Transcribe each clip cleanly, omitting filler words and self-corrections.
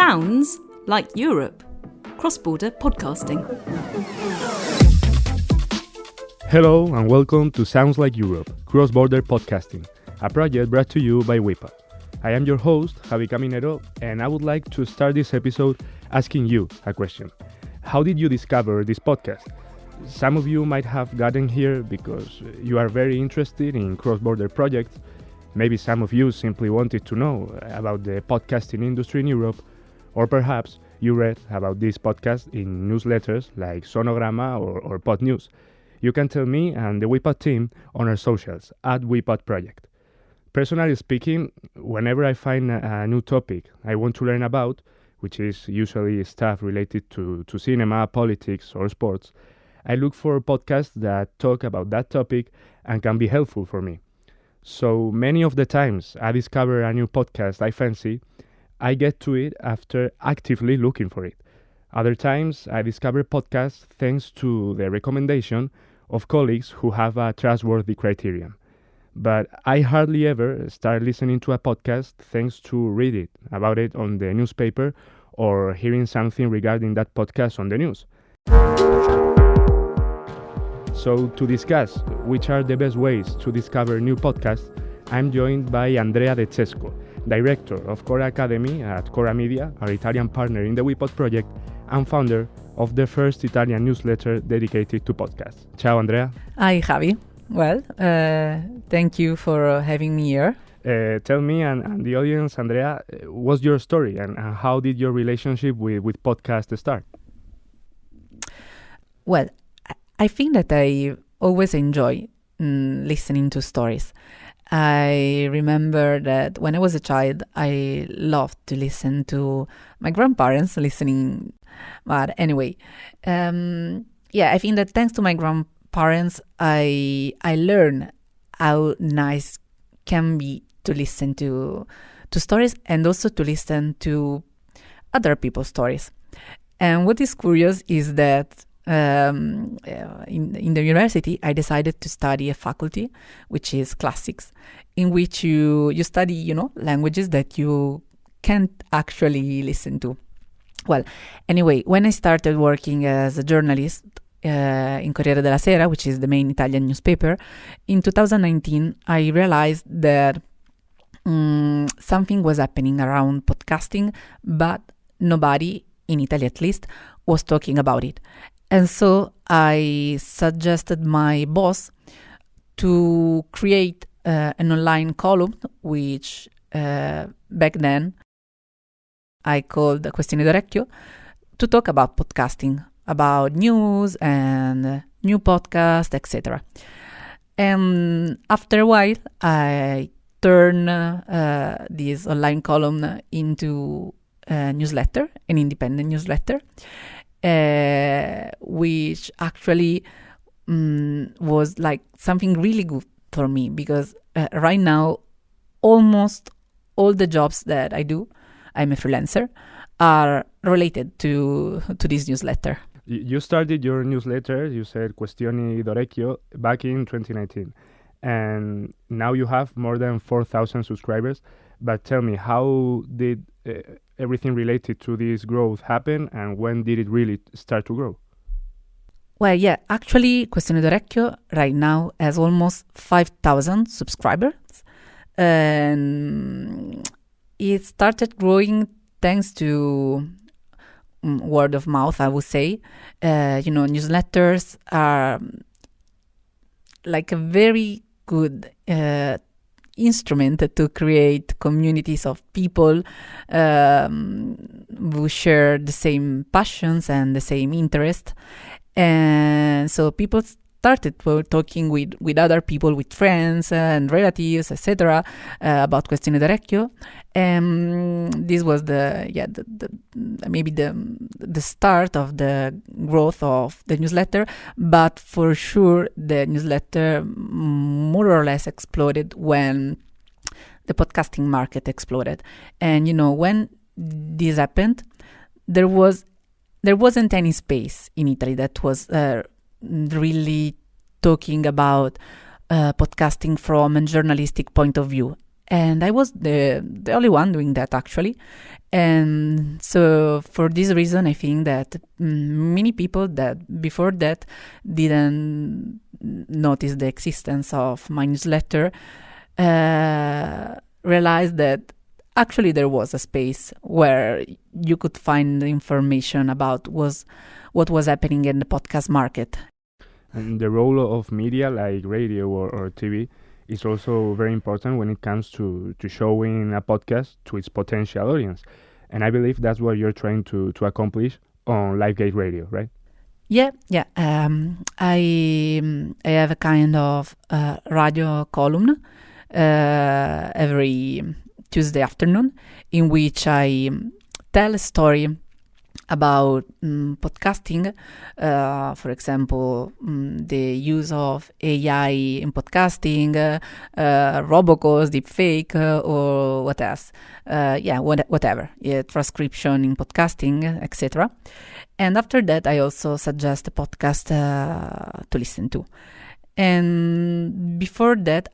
Sounds like Europe. Cross-border podcasting. Hello and welcome to Sounds Like Europe, Cross-Border Podcasting, a project brought to you by WePod. I am your host, Javi Caminero, and I would like to start this episode asking you a question. How did you discover this podcast? Some of you might have gotten here because you are very interested in cross-border projects. Maybe some of you simply wanted to know about the podcasting industry in Europe, or perhaps you read about this podcast in newsletters like Sonograma or Pod News. You can tell me and the WePod team on our socials at WePod Project. Personally speaking, whenever I find a new topic I want to learn about, which is usually stuff related to cinema, politics, or sports, I look for podcasts that talk about that topic and can be helpful for me. So many of the times I discover a new podcast I fancy, I get to it after actively looking for it. Other times I discover podcasts thanks to the recommendation of colleagues who have a trustworthy criterion. But I hardly ever start listening to a podcast thanks to reading about it on the newspaper or hearing something regarding that podcast on the news. So to discuss which are the best ways to discover new podcasts, I'm joined by Andrea de Cesco, Director of Chora Academy at Chora Media, our Italian partner in the WePod project, and founder of the first Italian newsletter dedicated to podcasts. Ciao, Andrea. Hi, Javi. Well, thank you for having me here. Tell me and the audience, Andrea, what's your story and how did your relationship with podcasts start? Well, I think that I always enjoy listening to stories. I remember that when I was a child, I loved to listen to my grandparents listening. But anyway, I think that thanks to my grandparents, I learned how nice can be to listen to stories and also to listen to other people's stories. And what is curious is that in the university, I decided to study a faculty, which is classics, in which you study, languages that you can't actually listen to. Well, anyway, when I started working as a journalist in Corriere della Sera, which is the main Italian newspaper, in 2019, I realized that something was happening around podcasting, but nobody, in Italy at least, was talking about it. And so I suggested my boss to create an online column, which back then I called Questioni d'Orecchio, to talk about podcasting, about news and new podcasts, etc. And after a while, I turned this online column into a newsletter, an independent newsletter, which actually was like something really good for me because right now almost all the jobs that I do, I'm a freelancer, are related to this newsletter. You started your newsletter, you said Questioni d'Orecchio, back in 2019. And now you have more than 4,000 subscribers. But tell me, how did everything related to this growth happen and when did it really start to grow? Well, yeah, actually, Questioni d'Orecchio right now has almost 5,000 subscribers. And it started growing thanks to word of mouth, I would say. Newsletters are like a very good instrument to create communities of people who share the same passions and the same interest. And so people started talking with other people, with friends and relatives, etc., about Questioni d'Orecchio. This was maybe the start of the growth of the newsletter, but for sure the newsletter more or less exploded when the podcasting market exploded. And when this happened, there wasn't any space in Italy that was really talking about podcasting from a journalistic point of view. and I was the only one doing that actually. And so for this reason, I think that many people that before that didn't notice the existence of my newsletter realized that actually there was a space where you could find information about what was happening in the podcast market. And the role of media like radio or TV is also very important when it comes to showing a podcast to its potential audience. And I believe that's what you're trying to accomplish on LiveGate Radio, right? Yeah. I have a kind of radio column every Tuesday afternoon in which I tell a story about podcasting, for example, the use of AI in podcasting, robocalls, deepfake, or what else? Whatever. Transcription in podcasting, etc. And after that, I also suggest a podcast to listen to. And before that,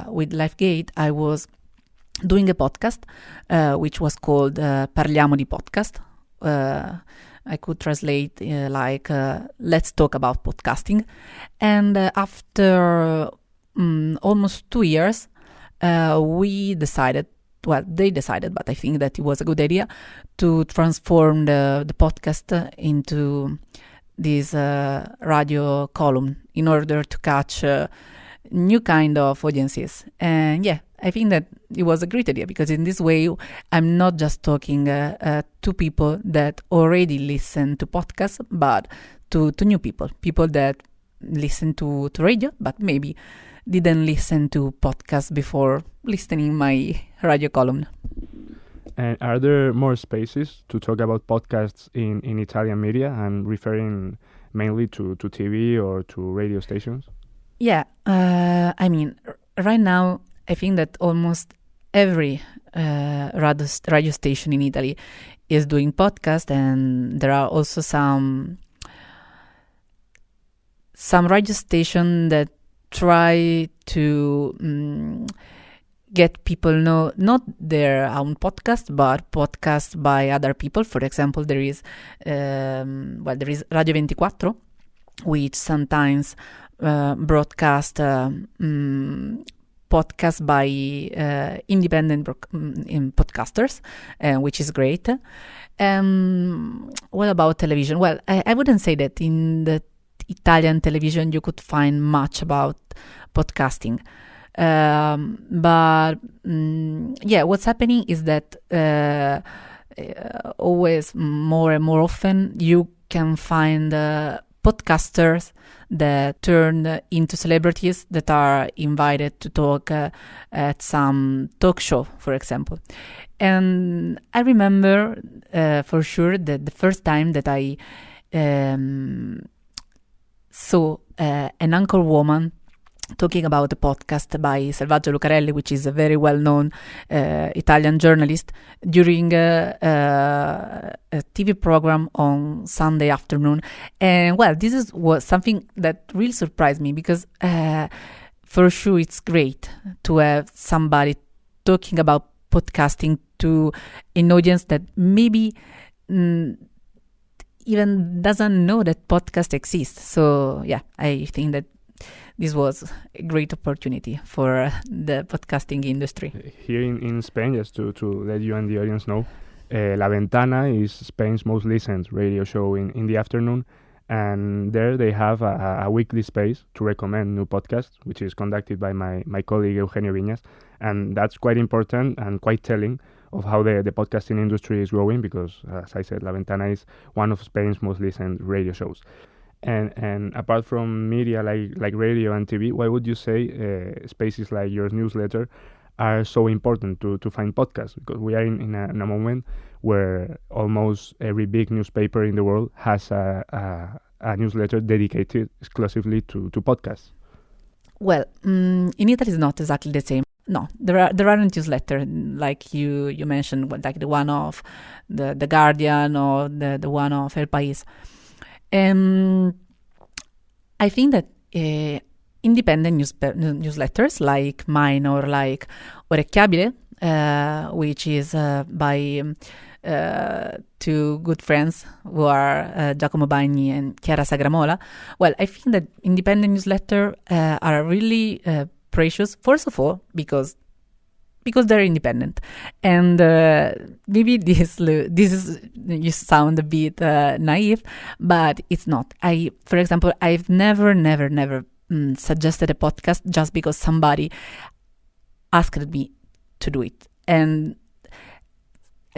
with LiveGate, I was doing a podcast which was called Parliamo di Podcast. I could translate like let's talk about podcasting. And after almost 2 years, they decided, but I think that it was a good idea to transform the podcast into this radio column in order to catch new kind of audiences. And I think that it was a great idea because in this way I'm not just talking to people that already listen to podcasts, but to new people that listen to radio but maybe didn't listen to podcasts before listening my radio column. And are there more spaces to talk about podcasts in Italian media? I'm referring mainly to TV or to radio stations. I mean, right now I think that almost every radio station in Italy is doing podcast, and there are also some radio stations that try to get people know not their own podcast but podcast by other people. For example, there is Radio 24, which sometimes broadcast podcast by independent podcasters, which is great. What about television? Well, I wouldn't say that in the Italian television you could find much about podcasting. But what's happening is that always more and more often you can find podcasters that turn into celebrities that are invited to talk at some talk show, for example. And I remember for sure that the first time that I saw an anchor woman talking about a podcast by Salvaggio Lucarelli, which is a very well-known Italian journalist, during a TV program on Sunday afternoon. And this was something that really surprised me because for sure it's great to have somebody talking about podcasting to an audience that maybe even doesn't know that podcast exists. So I think that this was a great opportunity for the podcasting industry. Here in Spain, just to let you and the audience know, La Ventana is Spain's most listened radio show in the afternoon, and there they have a weekly space to recommend new podcasts, which is conducted by my colleague Eugenio Viñas, and that's quite important and quite telling of how the podcasting industry is growing because, as I said, La Ventana is one of Spain's most listened radio shows. And apart from media like radio and TV, why would you say spaces like your newsletter are so important to find podcasts? Because we are in a moment where almost every big newspaper in the world has a newsletter dedicated exclusively to podcasts. Well, in Italy it's not exactly the same. No, there aren't newsletters like you mentioned, like the one of the Guardian or the one of El País. I think that independent newsletters like mine or like Orecchiabile, which is by two good friends who are Giacomo Bagni and Chiara Sagramola. Well, I think that independent newsletters are really precious, first of all, because they're independent, and maybe this is, you sound a bit naive, but it's not. For example, I've never suggested a podcast just because somebody asked me to do it, and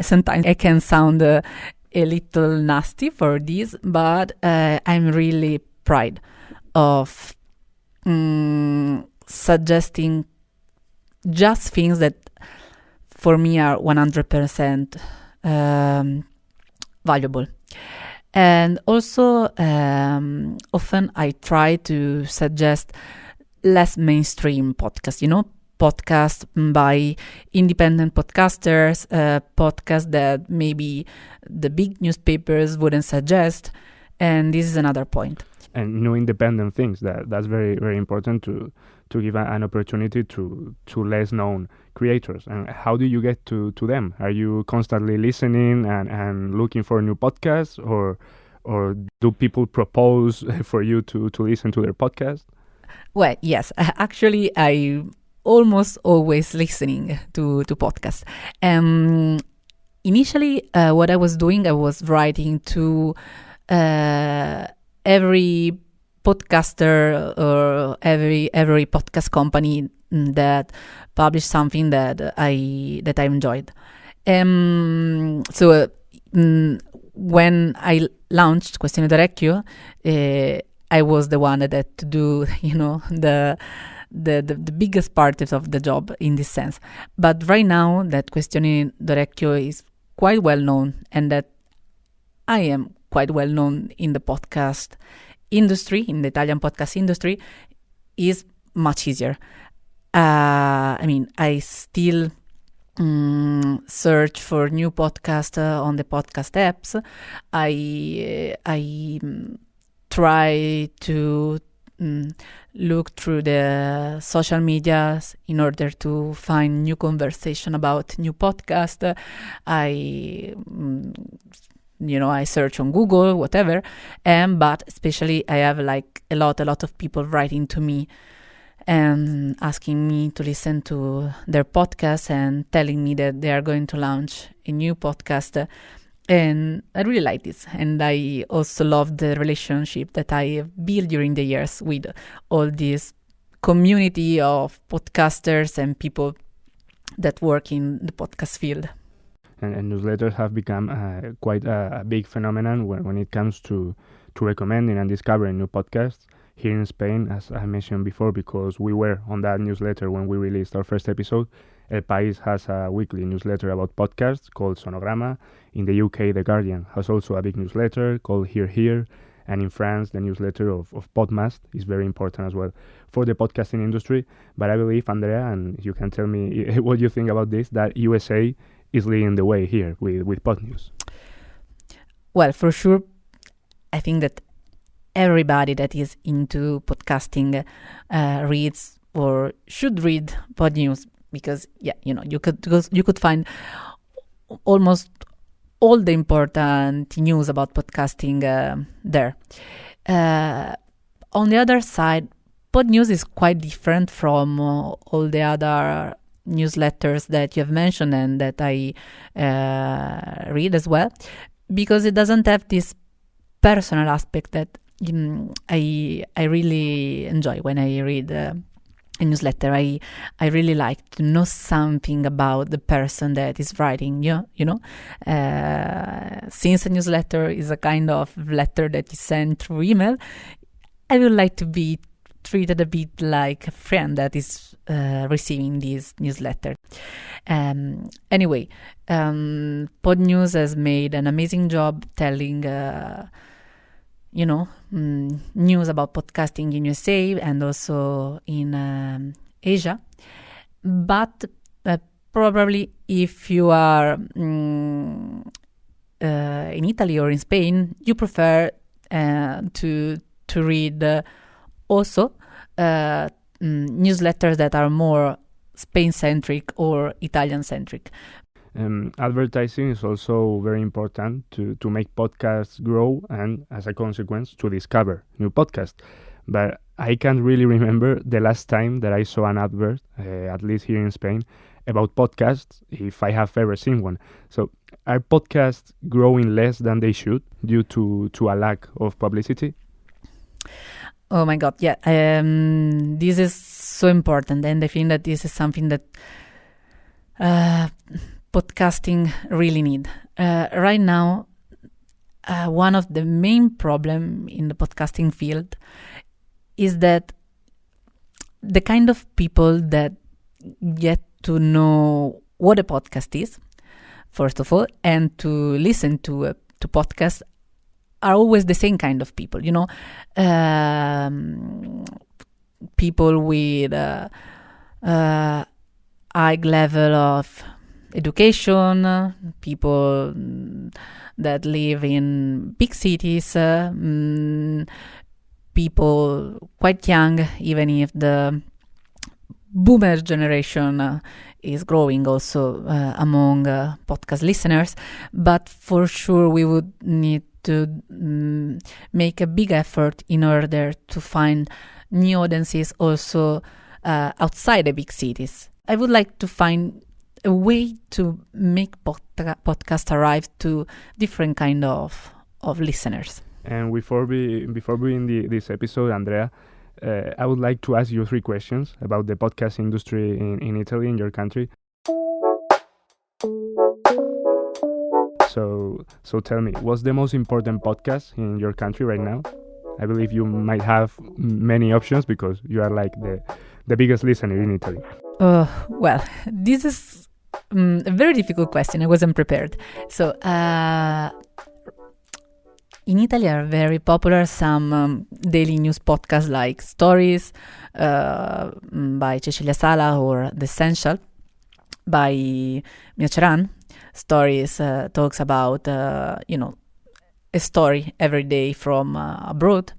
sometimes I can sound a little nasty for this, but I'm really proud of suggesting just things that for me are 100% valuable. And also often I try to suggest less mainstream podcasts, podcasts by independent podcasters, podcasts that maybe the big newspapers wouldn't suggest. And this is another point. And independent things, that's very, very important to give an opportunity to less known creators. And how do you get to them? Are you constantly listening and looking for new podcasts, or do people propose for you to listen to their podcast? Well, yes, actually I almost always listening to podcasts. Initially, what I was doing, I was writing to every podcaster or every podcast company that published something that I enjoyed. So when I launched Questioni d'Orecchio, I was the one that had to do, the biggest part of the job in this sense. But right now that Questioni d'Orecchio is quite well known, and that I am quite well known in the podcast industry, in the Italian podcast industry, is much easier. I still search for new podcasts on the podcast apps. I try to look through the social medias in order to find new conversation about new podcasts. I search on Google, whatever, but especially I have like a lot of people writing to me and asking me to listen to their podcast and telling me that they are going to launch a new podcast. And I really like this. And I also love the relationship that I have built during the years with all this community of podcasters and people that work in the podcast field. And newsletters have become quite a big phenomenon when it comes to recommending and discovering new podcasts here in Spain, as I mentioned before, because we were on that newsletter when we released our first episode. El País has a weekly newsletter about podcasts called Sonograma. In the UK, The Guardian has also a big newsletter called Here. And in France, the newsletter of Podmast is very important as well for the podcasting industry. But I believe, Andrea, and you can tell me what you think about this, that USA is leading the way here with Pod News. Well, for sure, I think that everybody that is into podcasting reads or should read Pod News, because you could find almost all the important news about podcasting there. On the other side, Pod News is quite different from all the other newsletters that you have mentioned and that I read as well, because it doesn't have this personal aspect that I really enjoy when I read a newsletter. I really like to know something about the person that is writing. Since a newsletter is a kind of letter that is sent through email, I would like to be treated a bit like a friend that is receiving this newsletter. Anyway, Pod News has made an amazing job telling news about podcasting in USA and also in Asia. But probably if you are in Italy or in Spain, you prefer to read also newsletters that are more Spain-centric or Italian-centric. Advertising is also very important to make podcasts grow and, as a consequence, to discover new podcasts. But I can't really remember the last time that I saw an advert, at least here in Spain, about podcasts, if I have ever seen one. So are podcasts growing less than they should due to a lack of publicity? Oh my God, yeah. This is so important, and I think that this is something that podcasting really need. Right now, one of the main problem in the podcasting field is that the kind of people that get to know what a podcast is, first of all, and to listen to podcasts are always the same kind of people, people with high level of education, people that live in big cities, people quite young, even if the boomer generation is growing also among podcast listeners. But for sure we would need to make a big effort in order to find new audiences also outside the big cities. I would like to find a way to make podcast arrive to different kind of listeners. And before we end this episode, Andrea, I would like to ask you 3 questions about the podcast industry in Italy, in your country. So tell me, what's the most important podcast in your country right now? I believe you might have many options because you are like the biggest listener in Italy. Well, this is a very difficult question. I wasn't prepared. So in Italy are very popular some daily news podcasts like Stories by Cecilia Sala or The Essential by Mia. Stories talks about a story every day from abroad,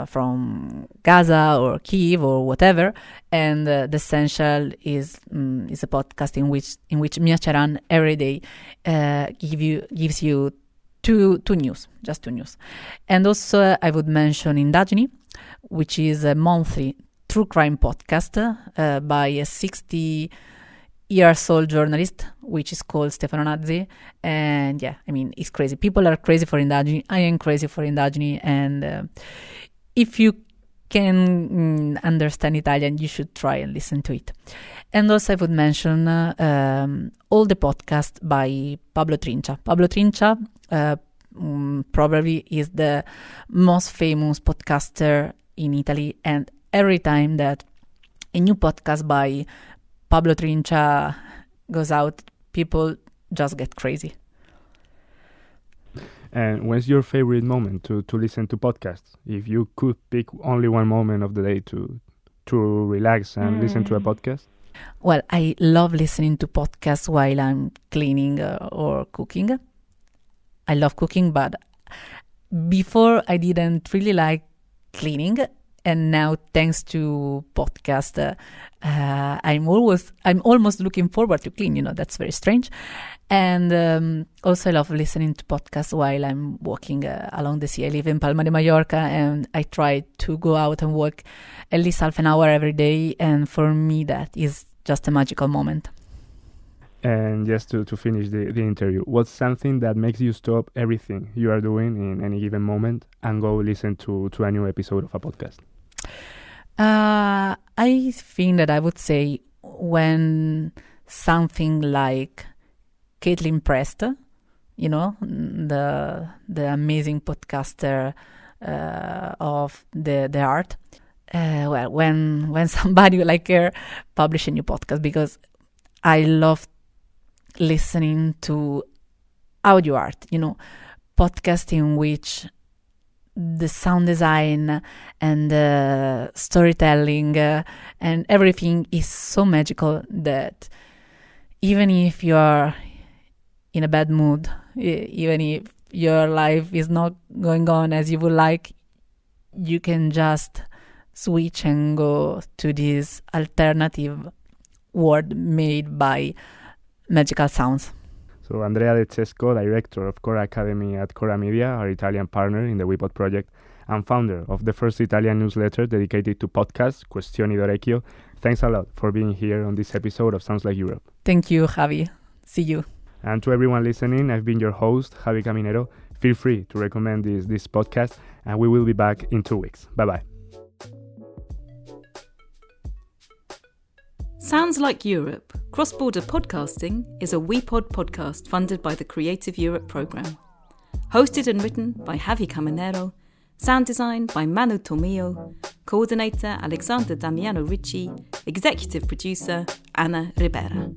from Gaza or Kyiv or whatever, and The Essential is a podcast in which Mia every day gives you two news, just 2 news. And also I would mention Indagini, which is a monthly true crime podcast by a 60-year-old journalist, which is called Stefano Nazzi. And yeah, I mean, it's crazy. People are crazy for Indagini. I am crazy for Indagini. And if you can understand Italian, you should try and listen to it. And also I would mention all the podcasts by Pablo Trincia. Pablo Trincia probably is the most famous podcaster in Italy, and every time that a new podcast by Pablo Trincia goes out, people just get crazy. And when's your favorite moment to listen to podcasts? If you could pick only one moment of the day to relax and listen to a podcast? Well, I love listening to podcasts while I'm cleaning or cooking. I love cooking, but before I didn't really like cleaning, and now thanks to podcast, I'm almost looking forward to clean. That's very strange. And also I love listening to podcasts while I'm walking along the sea. I live in Palma de Mallorca, and I try to go out and walk at least half an hour every day. And for me, that is just a magical moment. And just to finish the interview, what's something that makes you stop everything you are doing in any given moment and go listen to a new episode of a podcast? I think that I would say when something like Caitlin Prest, the amazing podcaster of the art, when somebody like her publish a new podcast, because I love listening to audio art, podcast in which the sound design and the storytelling and everything is so magical that even if you are in a bad mood, even if your life is not going on as you would like, you can just switch and go to this alternative world made by magical sounds. So Andrea de Cesco, director of Chora Academy at Chora Media, our Italian partner in the WePod project, and founder of the first Italian newsletter dedicated to podcasts, Questioni d'Orecchio. Thanks a lot for being here on this episode of Sounds Like Europe. Thank you, Javi. See you. And to everyone listening, I've been your host, Javi Caminero. Feel free to recommend this podcast, and we will be back in 2 weeks. Bye-bye. Sounds Like Europe, Cross-Border Podcasting is a WePod podcast funded by the Creative Europe programme. Hosted and written by Javi Caminero, sound design by Manu Tomillo, coordinator Alexander Damiano Ricci, executive producer Anna Ribera.